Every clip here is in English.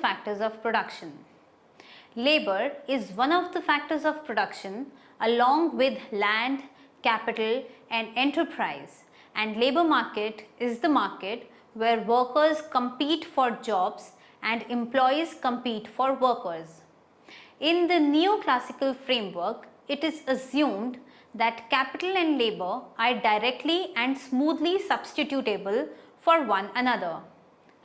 factors of production. Labor is one of the factors of production along with land, capital and enterprise, and labor market is the market where workers compete for jobs and employees compete for workers. In the neoclassical framework, it is assumed that capital and labor are directly and smoothly substitutable for one another.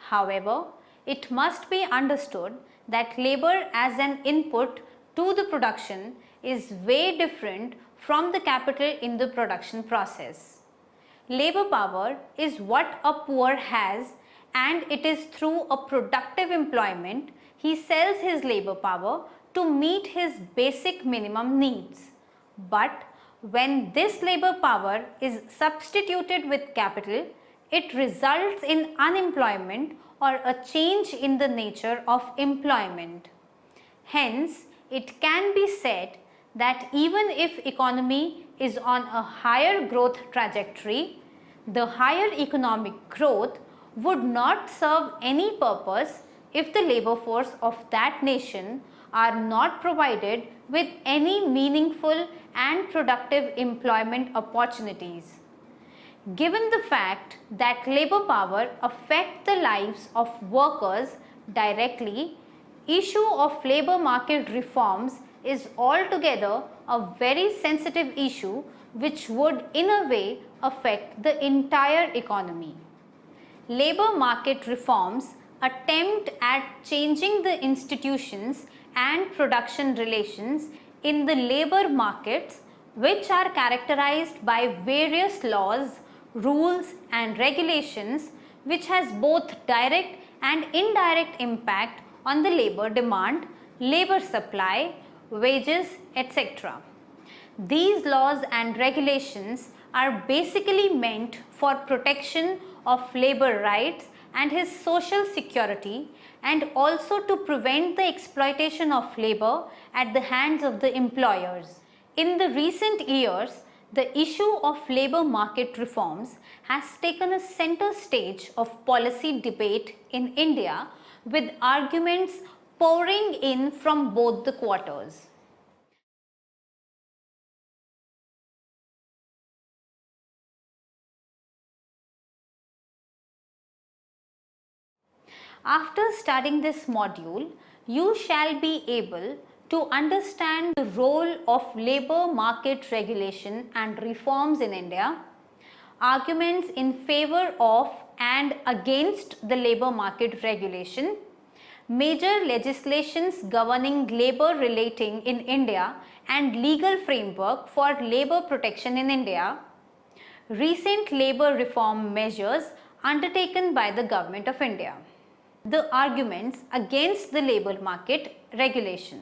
However, it must be understood that labor as an input to the production is way different from the capital in the production process. Labor power is what a poor has, and it is through a productive employment he sells his labor power to meet his basic minimum needs. But when this labor power is substituted with capital, it results in unemployment or a change in the nature of employment. Hence, it can be said that even if economy is on a higher growth trajectory, the higher economic growth would not serve any purpose if the labor force of that nation are not provided with any meaningful and productive employment opportunities. Given the fact that labor power affects the lives of workers directly, issue of labor market reforms is altogether a very sensitive issue which would in a way affect the entire economy. Labor market reforms attempt at changing the institutions and production relations in the labor markets, which are characterized by various laws, rules and regulations which has both direct and indirect impact on the labor demand, labor supply, wages, etc. These laws and regulations are basically meant for protection of labor rights and his social security, and also to prevent the exploitation of labor at the hands of the employers. In the recent years, the issue of labor market reforms has taken a center stage of policy debate in India, with arguments pouring in from both the quarters. After studying this module, you shall be able to understand the role of labor market regulation and reforms in India, arguments in favor of and against the labor market regulation, major legislations governing labor relating in India and legal framework for labor protection in India, recent labor reform measures undertaken by the Government of India. The arguments against the labor market regulation.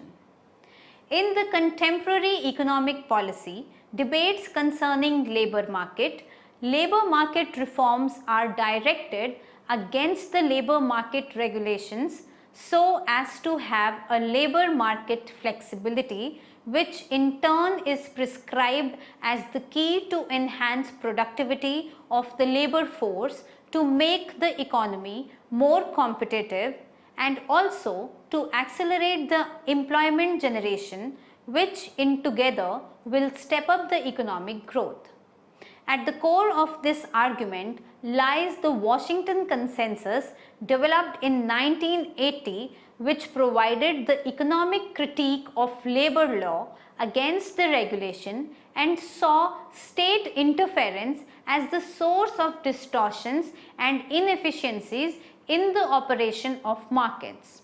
In the contemporary economic policy debates concerning labor market reforms are directed against the labor market regulations so as to have a labor market flexibility, which in turn is prescribed as the key to enhance productivity of the labor force, to make the economy more competitive, and also to accelerate the employment generation, which in together will step up the economic growth. At the core of this argument lies the Washington Consensus developed in 1980, which provided the economic critique of labor law against the regulation and saw state interference as the source of distortions and inefficiencies in the operation of markets.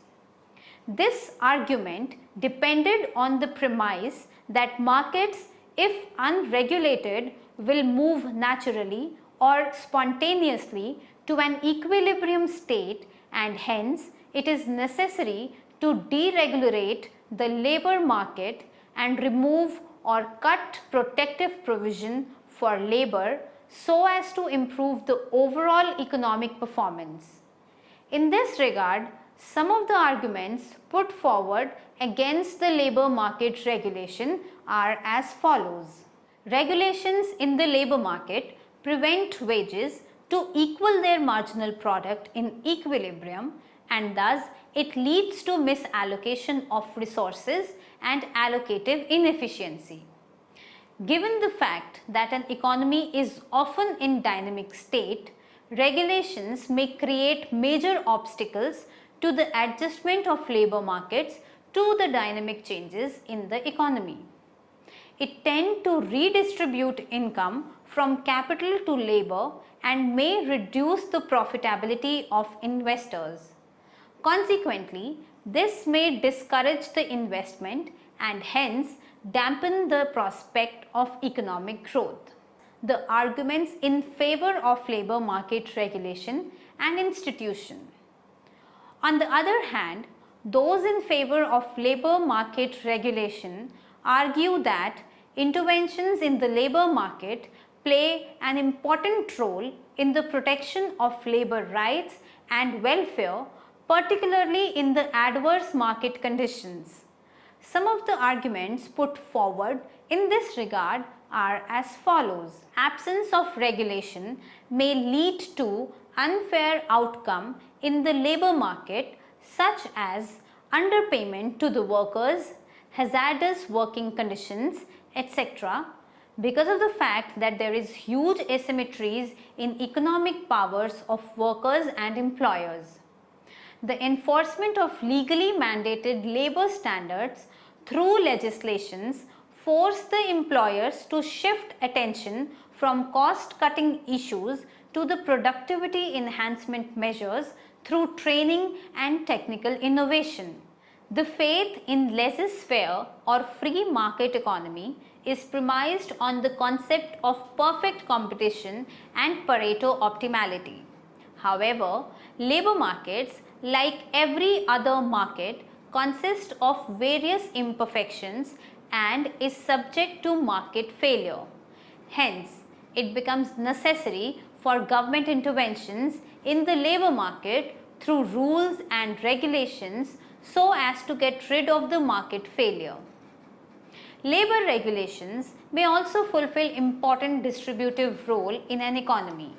This argument depended on the premise that markets, if unregulated, will move naturally or spontaneously to an equilibrium state, and hence it is necessary to deregulate the labor market and remove or cut protective provision for labor so as to improve the overall economic performance. In this regard, some of the arguments put forward against the labor market regulation are as follows. Regulations in the labor market prevent wages to equal their marginal product in equilibrium and thus it leads to misallocation of resources and allocative inefficiency. Given the fact that an economy is often in dynamic state, regulations may create major obstacles to the adjustment of labor markets to the dynamic changes in the economy. It tends to redistribute income from capital to labor and may reduce the profitability of investors. Consequently, this may discourage the investment and hence dampen the prospect of economic growth. The arguments in favor of labor market regulation and institution. On the other hand, those in favor of labor market regulation argue that interventions in the labor market play an important role in the protection of labor rights and welfare, particularly in the adverse market conditions. Some of the arguments put forward in this regard are as follows. Absence of regulation may lead to unfair outcome in the labor market, such as underpayment to the workers, hazardous working conditions, etc., because of the fact that there is huge asymmetries in economic powers of workers and employers. The enforcement of legally mandated labor standards through legislations force the employers to shift attention from cost-cutting issues to the productivity enhancement measures through training and technical innovation. The faith in laissez-faire or free market economy is premised on the concept of perfect competition and Pareto optimality. However, labor markets, like every other market, consist of various imperfections and is subject to market failure. Hence, it becomes necessary for government interventions in the labor market through rules and regulations so as to get rid of the market failure. Labor regulations may also fulfill important distributive role in an economy,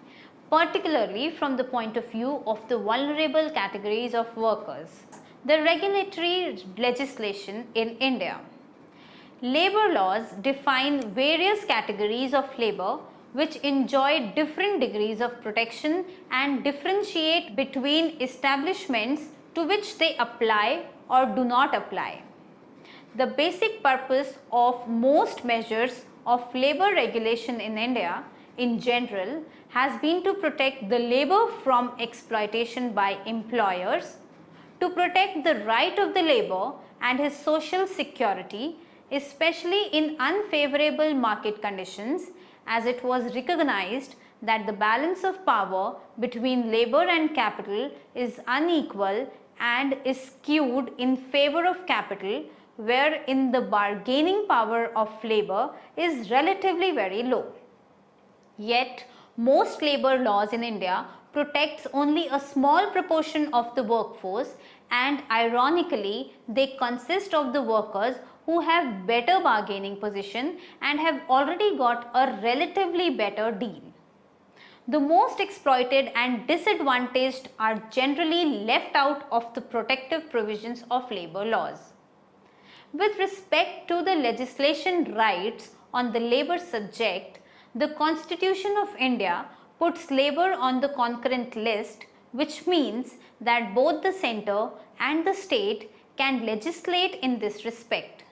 particularly from the point of view of the vulnerable categories of workers. The regulatory legislation in India. Labor laws define various categories of labor which enjoy different degrees of protection and differentiate between establishments to which they apply or do not apply. The basic purpose of most measures of labor regulation in India in general has been to protect the labor from exploitation by employers, to protect the right of the labor and his social security, especially in unfavorable market conditions, as it was recognized that the balance of power between labor and capital is unequal and is skewed in favor of capital, wherein the bargaining power of labor is relatively very low. Yet, most labor laws in India protects only a small proportion of the workforce, and ironically, they consist of the workers who have better bargaining position and have already got a relatively better deal. The most exploited and disadvantaged are generally left out of the protective provisions of labor laws. With respect to the legislation rights on the labor subject, the Constitution of India puts labor on the concurrent list, which means that both the centre and the state can legislate in this respect.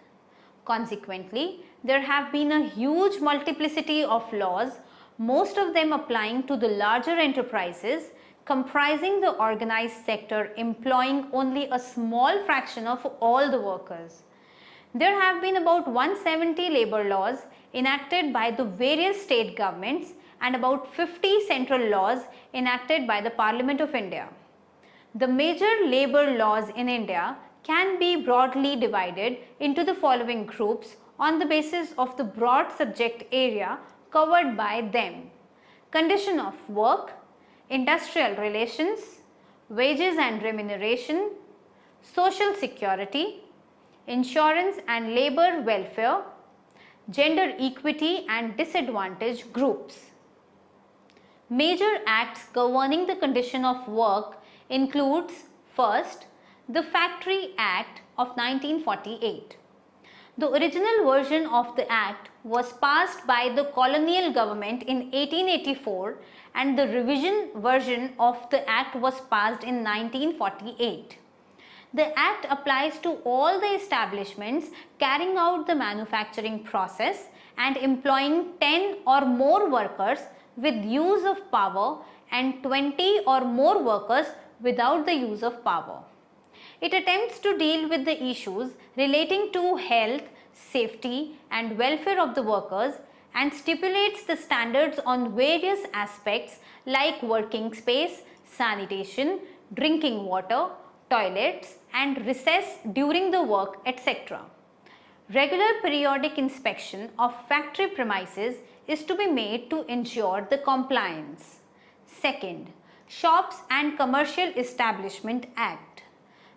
Consequently, there have been a huge multiplicity of laws, most of them applying to the larger enterprises, comprising the organized sector employing only a small fraction of all the workers. There have been about 170 labor laws enacted by the various state governments and about 50 central laws enacted by the Parliament of India. The major labor laws in India can be broadly divided into the following groups on the basis of the broad subject area covered by them: condition of work, industrial relations, wages and remuneration, social security, insurance and labor welfare, gender equity and disadvantaged groups. Major acts governing the condition of work includes: first, the Factory Act of 1948. The original version of the Act was passed by the colonial government in 1884 and the revision version of the Act was passed in 1948. The Act applies to all the establishments carrying out the manufacturing process and employing 10 or more workers with use of power and 20 or more workers without the use of power. It attempts to deal with the issues relating to health, safety and welfare of the workers and stipulates the standards on various aspects like working space, sanitation, drinking water, toilets and recess during the work, etc. Regular periodic inspection of factory premises is to be made to ensure the compliance. Second, Shops and Commercial Establishment Act.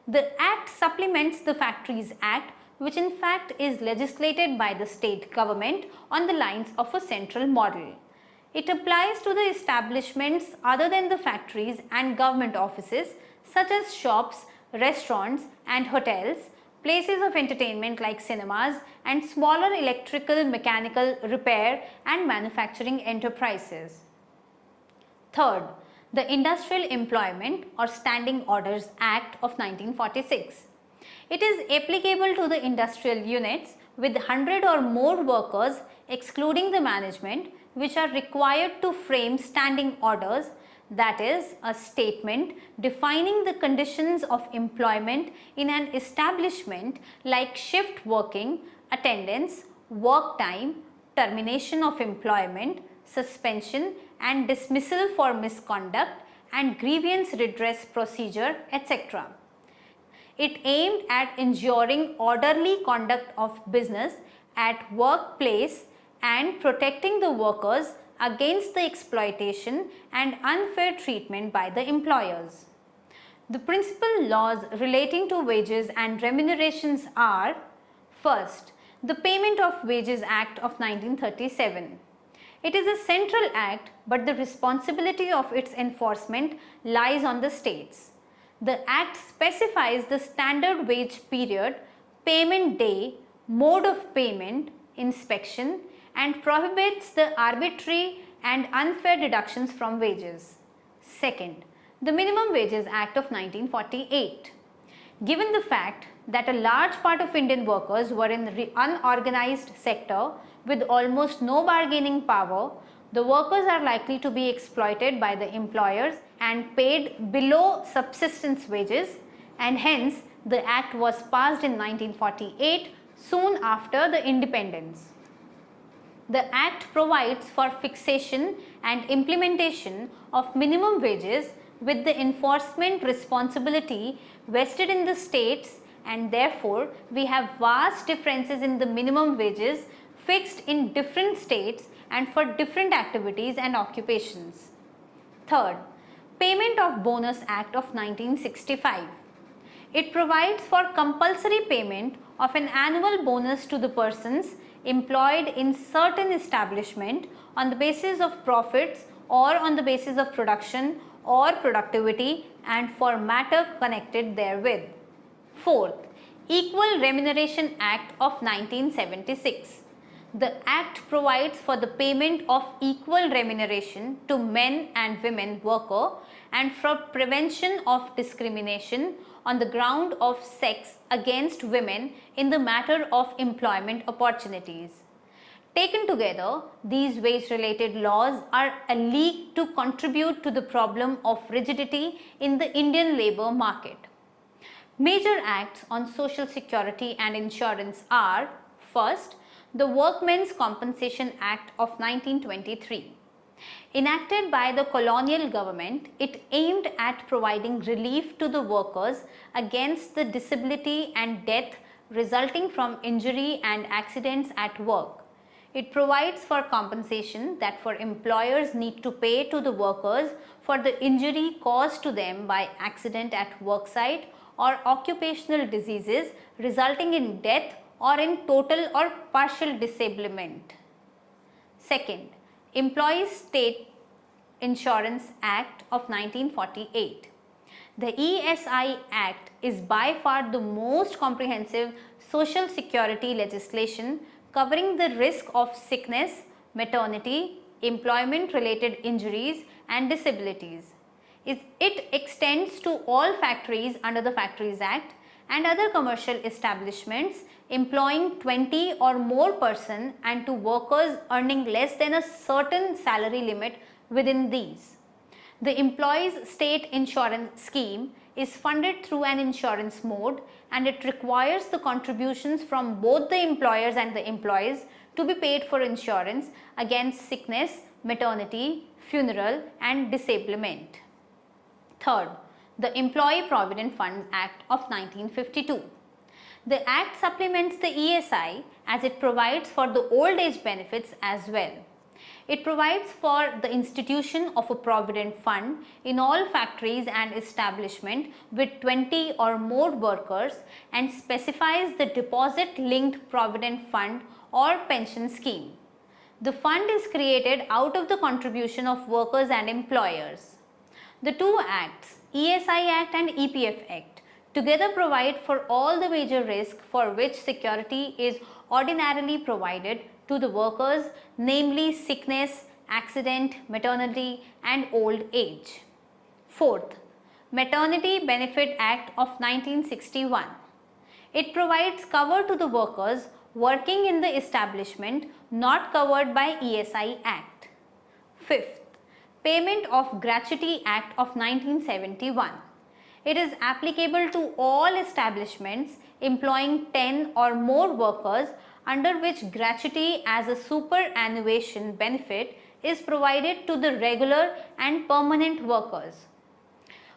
The Act supplements the Factories Act, which in fact is legislated by the state government on the lines of a central model. It applies to the establishments other than the factories and government offices such as shops, restaurants and hotels, places of entertainment like cinemas and smaller electrical, mechanical, repair and manufacturing enterprises. Third, the Industrial Employment or Standing Orders Act of 1946. It is applicable to the industrial units with 100 or more workers excluding the management which are required to frame standing orders, that is, a statement defining the conditions of employment in an establishment like shift working, attendance, work time, termination of employment, suspension and dismissal for misconduct and grievance redress procedure, etc. It aimed at ensuring orderly conduct of business at workplace and protecting the workers against the exploitation and unfair treatment by the employers. The principal laws relating to wages and remunerations are: first, the Payment of Wages Act of 1937. It is a central act, but the responsibility of its enforcement lies on the states. The act specifies the standard wage period, payment day, mode of payment, inspection, and prohibits the arbitrary and unfair deductions from wages. Second, the Minimum Wages Act of 1948. Given the fact that a large part of Indian workers were in the unorganized sector with almost no bargaining power, the workers are likely to be exploited by the employers and paid below subsistence wages, and hence the act was passed in 1948, soon after the independence. The Act provides for fixation and implementation of minimum wages with the enforcement responsibility vested in the states, and therefore we have vast differences in the minimum wages fixed in different states and for different activities and occupations. Third, Payment of Bonus Act of 1965. It provides for compulsory payment of an annual bonus to the persons employed in certain establishment on the basis of profits or on the basis of production or productivity and for matter connected therewith. Fourth, Equal Remuneration Act of 1976. The Act provides for the payment of equal remuneration to men and women worker and for prevention of discrimination on the ground of sex against women in the matter of employment opportunities. Taken together, these wage-related laws are a league to contribute to the problem of rigidity in the Indian labour market. Major acts on social security and insurance are: first, the Workmen's Compensation Act of 1923. Enacted by the colonial government, it aimed at providing relief to the workers against the disability and death resulting from injury and accidents at work. It provides for compensation that for employers need to pay to the workers for the injury caused to them by accident at worksite or occupational diseases resulting in death or in total or partial disablement. Second, Employees State Insurance Act of 1948. The ESI Act is by far the most comprehensive social security legislation covering the risk of sickness, maternity, employment related injuries and disabilities. It extends to all factories under the Factories Act and other commercial establishments employing 20 or more person and to workers earning less than a certain salary limit within these. The employees' state insurance scheme is funded through an insurance mode and it requires the contributions from both the employers and the employees to be paid for insurance against sickness, maternity, funeral and disablement. Third, the Employee Provident Fund Act of 1952. The Act supplements the ESI as it provides for the old age benefits as well. It provides for the institution of a provident fund in all factories and establishment with 20 or more workers and specifies the deposit linked provident fund or pension scheme. The fund is created out of the contribution of workers and employers. The two acts, ESI Act and EPF Act, together provide for all the major risk for which security is ordinarily provided to the workers, namely sickness, accident, maternity and old age. Fourth, Maternity Benefit Act of 1961. It provides cover to the workers working in the establishment not covered by ESI Act. Fifth, Payment of Gratuity Act of 1971. It is applicable to all establishments employing 10 or more workers under which gratuity as a superannuation benefit is provided to the regular and permanent workers.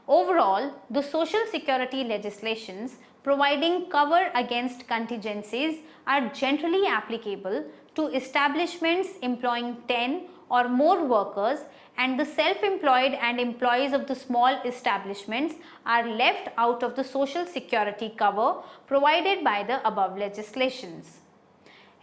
Overall, the Social Security legislations providing cover against contingencies are generally applicable to establishments employing 10 or more workers, and the self-employed and employees of the small establishments are left out of the Social Security cover provided by the above legislations.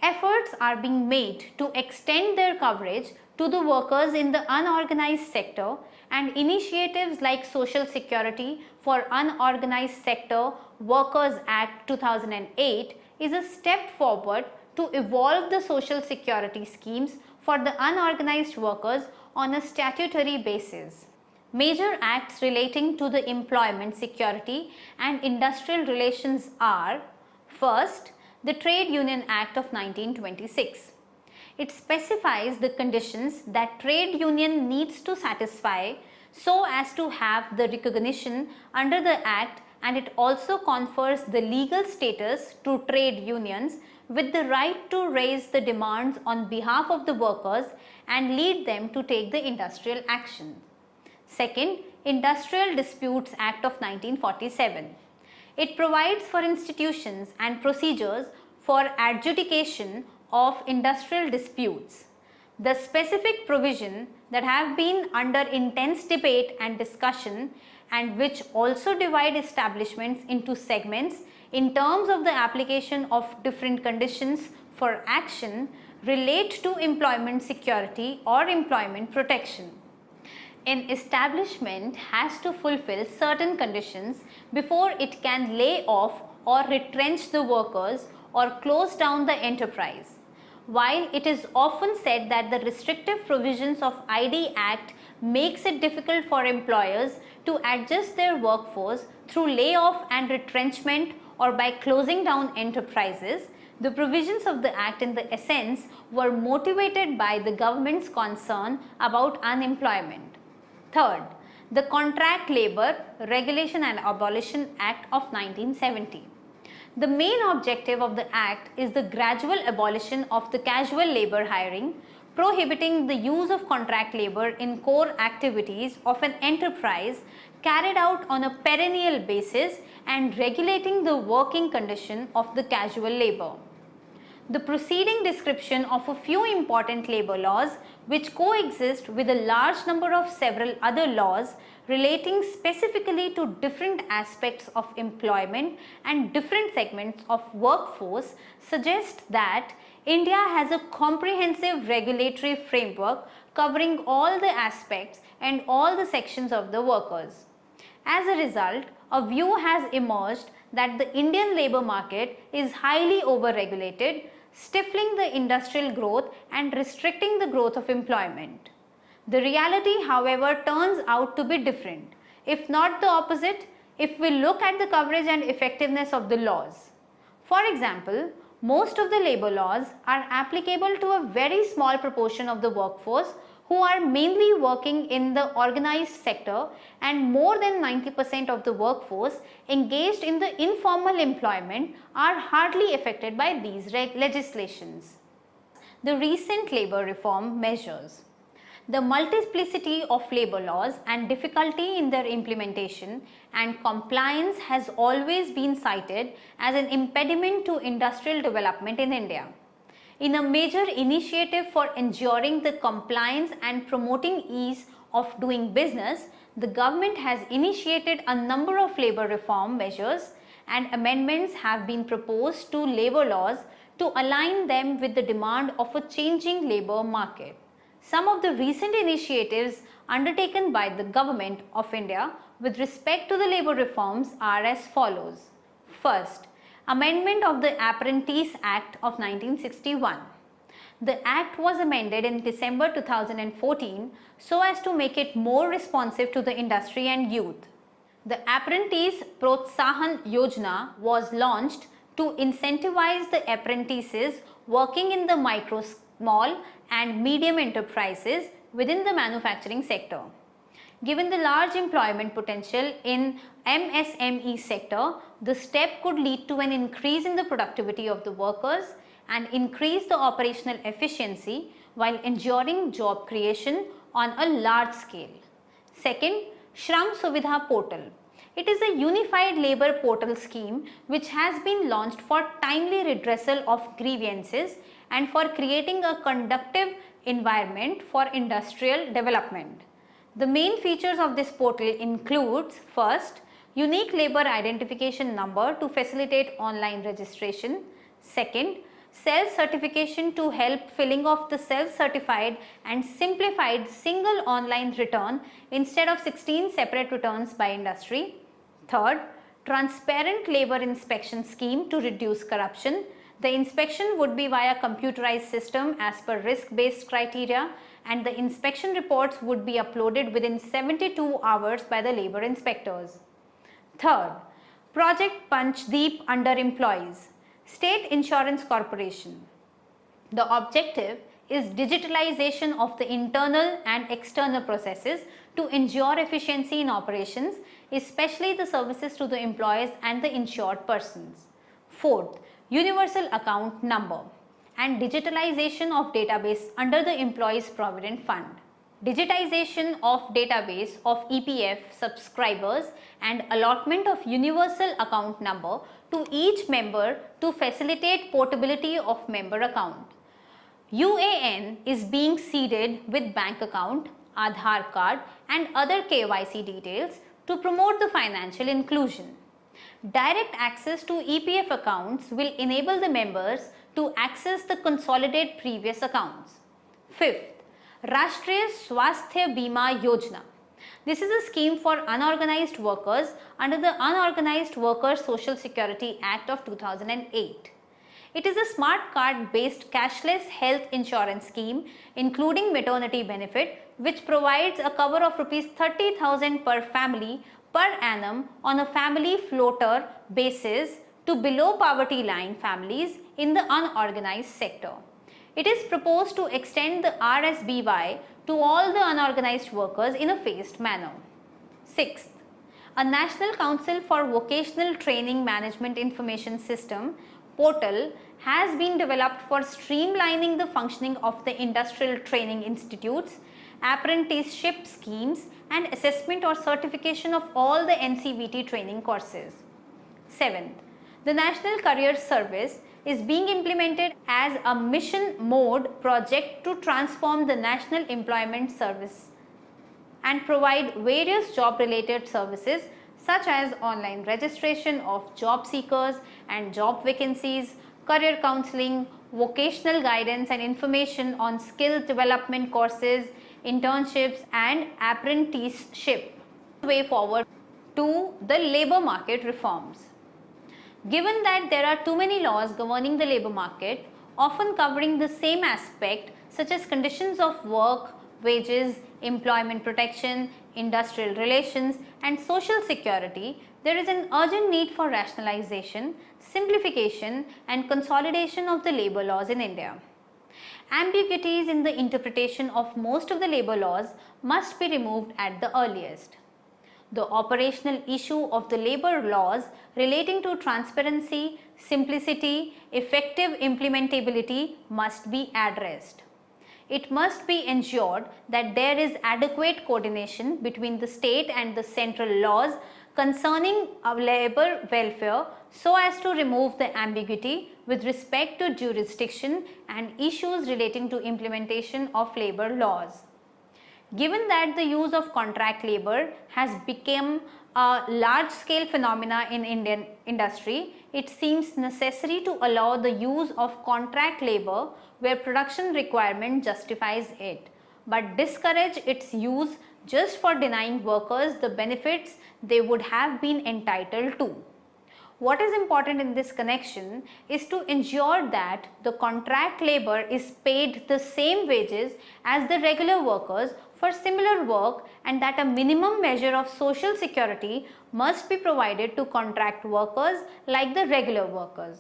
Efforts are being made to extend their coverage to the workers in the unorganized sector, and initiatives like Social Security for Unorganized Sector Workers Act 2008 is a step forward to evolve the Social Security schemes for the unorganized workers on a statutory basis. Major acts relating to the employment security and industrial relations are: first, the Trade Union Act of 1926. It specifies the conditions that trade union needs to satisfy so as to have the recognition under the Act, and it also confers the legal status to trade unions with the right to raise the demands on behalf of the workers and lead them to take the industrial action. Second, Industrial Disputes Act of 1947. It provides for institutions and procedures for adjudication of industrial disputes. The specific provision that have been under intense debate and discussion, and which also divide establishments into segments in terms of the application of different conditions for action, relate to employment security or employment protection. An establishment has to fulfill certain conditions before it can lay off or retrench the workers or close down the enterprise. While it is often said that the restrictive provisions of ID Act makes it difficult for employers to adjust their workforce through layoff and retrenchment or by closing down enterprises, the provisions of the Act in the essence were motivated by the government's concern about unemployment. Third, the Contract Labour Regulation and Abolition Act of 1970. The main objective of the Act is the gradual abolition of the casual labour hiring, prohibiting the use of contract labour in core activities of an enterprise carried out on a perennial basis and regulating the working condition of the casual labour. The preceding description of a few important labour laws which coexist with a large number of several other laws relating specifically to different aspects of employment and different segments of workforce suggests that India has a comprehensive regulatory framework covering all the aspects and all the sections of the workers. As a result, a view has emerged that the Indian labour market is highly overregulated, stifling the industrial growth and restricting the growth of employment. The reality, however, turns out to be different, if not the opposite, if we look at the coverage and effectiveness of the laws. For example, most of the labour laws are applicable to a very small proportion of the workforce who are mainly working in the organized sector, and more than 90% of the workforce engaged in the informal employment are hardly affected by these legislations. The recent labour reform measures. The multiplicity of labour laws and difficulty in their implementation and compliance has always been cited as an impediment to industrial development in India. In a major initiative for ensuring the compliance and promoting ease of doing business, the government has initiated a number of labour reform measures, and amendments have been proposed to labour laws to align them with the demand of a changing labour market. Some of the recent initiatives undertaken by the Government of India with respect to the labour reforms are as follows. First, amendment of the Apprentice Act of 1961. The Act was amended in December 2014 so as to make it more responsive to the industry and youth. The Apprentice Protsahan Yojana was launched to incentivize the apprentices working in the micro, small and medium enterprises within the manufacturing sector. Given the large employment potential in MSME sector, the step could lead to an increase in the productivity of the workers and increase the operational efficiency while ensuring job creation on a large scale. Second, Shram Suvidha Portal. It is a unified labour portal scheme which has been launched for timely redressal of grievances and for creating a conducive environment for industrial development. The main features of this portal includes: first, unique labour identification number to facilitate online registration; second, self-certification to help filling of the self-certified and simplified single online return instead of 16 separate returns by industry; third, transparent labour inspection scheme to reduce corruption. The inspection would be via computerized system as per risk-based criteria, and the inspection reports would be uploaded within 72 hours by the labour inspectors. Third, Project Panchdeep under employees. State Insurance Corporation. The objective is digitalization of the internal and external processes to ensure efficiency in operations, especially the services to the employees and the insured persons. Fourth, Universal Account Number and digitalization of database under the Employees Provident Fund. Digitization of database of EPF subscribers and allotment of universal account number to each member to facilitate portability of member account. UAN is being seeded with bank account, Aadhaar card and other KYC details to promote the financial inclusion. Direct access to EPF accounts will enable the members to access the consolidated previous accounts. Fifth, Rashtriya Swasthya Bima Yojana. This is a scheme for unorganized workers under the Unorganized Workers Social Security Act of 2008. It is a smart card based cashless health insurance scheme including maternity benefit, which provides a cover of Rs 30,000 per family per annum on a family floater basis to below poverty line families in the unorganized sector. It is proposed to extend the RSBY to all the unorganized workers in a phased manner. Sixth, a National Council for Vocational Training Management Information System portal has been developed for streamlining the functioning of the industrial training institutes, apprenticeship schemes and assessment or certification of all the NCVT training courses. Seventh, the National Career Service is being implemented as a mission mode project to transform the National Employment Service and provide various job related services such as online registration of job seekers and job vacancies, career counseling, vocational guidance and information on skill development courses, internships and apprenticeship. Way forward. to the labor market reforms. Given that there are too many laws governing the labor market, often covering the same aspect such as conditions of work, wages, employment protection, industrial relations and social security, there is an urgent need for rationalization, simplification and consolidation of the labor laws in India. Ambiguities in the interpretation of most of the labor laws must be removed at the earliest. The operational issue of the labor laws relating to transparency, simplicity, effective implementability must be addressed. It must be ensured that there is adequate coordination between the state and the central laws concerning labor welfare so as to remove the ambiguity with respect to jurisdiction and issues relating to implementation of labor laws. Given that the use of contract labor has become a large-scale phenomena in Indian industry, it seems necessary to allow the use of contract labor where production requirement justifies it, but discourage its use just for denying workers the benefits they would have been entitled to. What is important in this connection is to ensure that the contract labor is paid the same wages as the regular workers for similar work and that a minimum measure of social security must be provided to contract workers like the regular workers.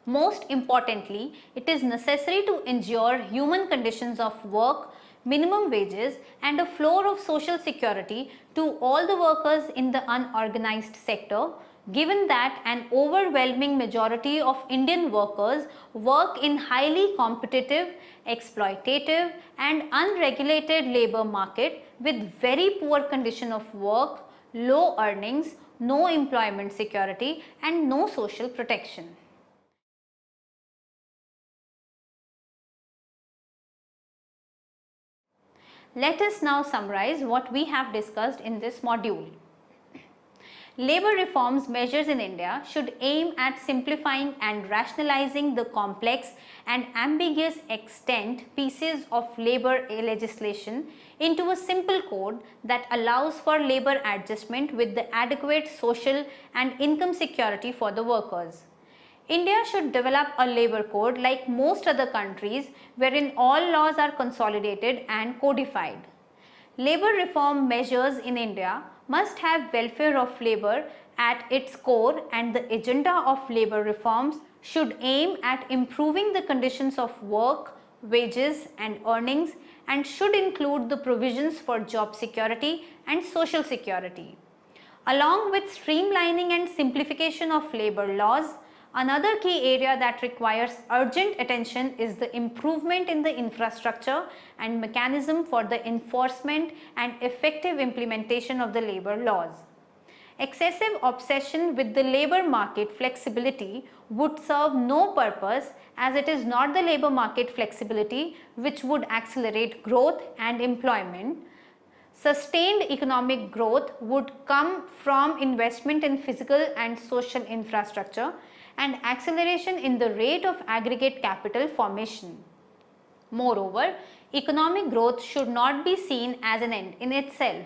Most importantly, it is necessary to ensure human conditions of work, minimum wages and a floor of social security to all the workers in the unorganized sector, given that an overwhelming majority of Indian workers work in highly competitive, exploitative and unregulated labor market with very poor condition of work, low earnings, no employment security and no social protection. Let us now summarize what we have discussed in this module. Labor reforms measures in India should aim at simplifying and rationalizing the complex and ambiguous extant pieces of labor legislation into a simple code that allows for labor adjustment with the adequate social and income security for the workers. India should develop a labor code like most other countries wherein all laws are consolidated and codified. Labor reform measures in India must have welfare of labor at its core and the agenda of labor reforms should aim at improving the conditions of work, wages and earnings and should include the provisions for job security and social security. Along with streamlining and simplification of labor laws, another key area that requires urgent attention is the improvement in the infrastructure and mechanism for the enforcement and effective implementation of the labor laws. Excessive obsession with the labor market flexibility would serve no purpose as it is not the labor market flexibility which would accelerate growth and employment. Sustained economic growth would come from investment in physical and social infrastructure and acceleration in the rate of aggregate capital formation. Moreover, economic growth should not be seen as an end in itself.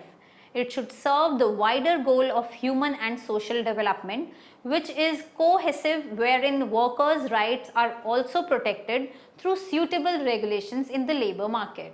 It should serve the wider goal of human and social development, which is cohesive wherein workers' rights are also protected through suitable regulations in the labor market.